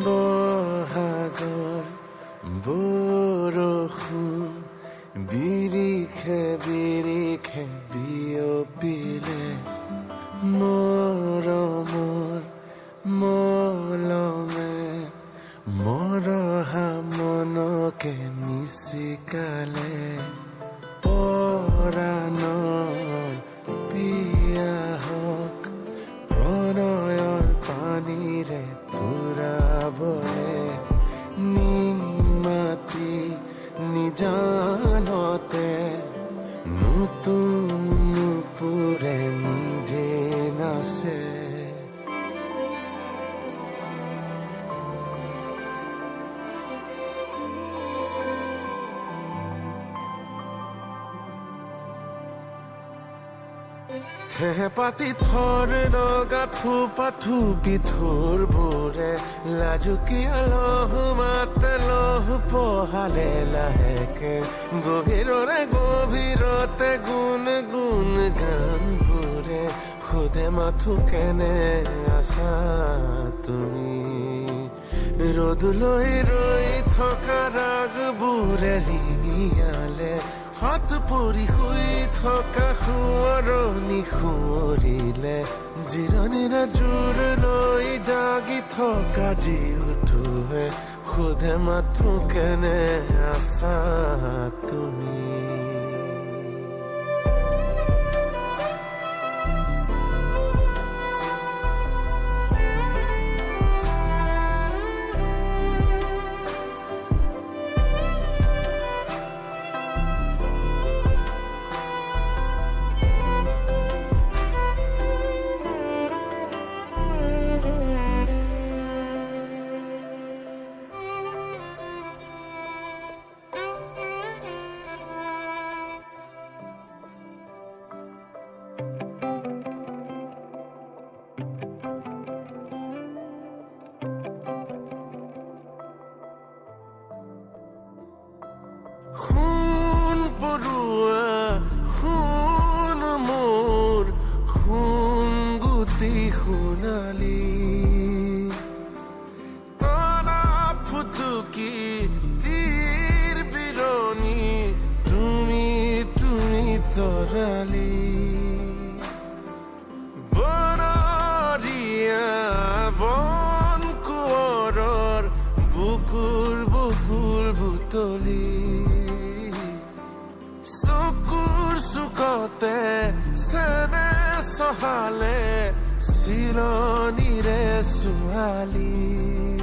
বহাগৰ বৰষুণ বিৰিখে বিৰিখে বিয়পিলে মৰমৰ মলমে মৰহা মনকে নিচিকালে পৰাণৰ পিয়াহক প্ৰণয়ৰ পানীৰে পুৰাবলে নিমাতি নিজানতে নতুন নুপুৰে নিজে নাচে পাতি থৰ লগা থোপা থোপি থোৰবোৰে লাজুকীয়া লহ মাত লহ পহালে লাহেকে গভীৰৰে গভীৰতে গুণ গুণ গানবোৰে খুদে মাথো কেনে আছা তুমি ৰ'দ লৈ ৰৈ থকা ৰাগবোৰে ৰিঙিয়ালে হাত পৰি শুই থকা সোঁৱৰণি সোঁৱৰিলে জিৰণিৰে জোৰ লৈ জাগি থকা জীউটোৱে সোধে মাথো কেনে আছা তুমি খুন মোৰ খুন গুটি সোণালী তৰা ফুটুকি তীৰ বিৰণী তুমি তুমি তৰালী বনৰীয়া বন কোঁৱৰৰ বুকুৰ বুকুৰ ভুতলি চকুৰ চুকতে চেনে চহালে চিলনিৰে ছোৱালী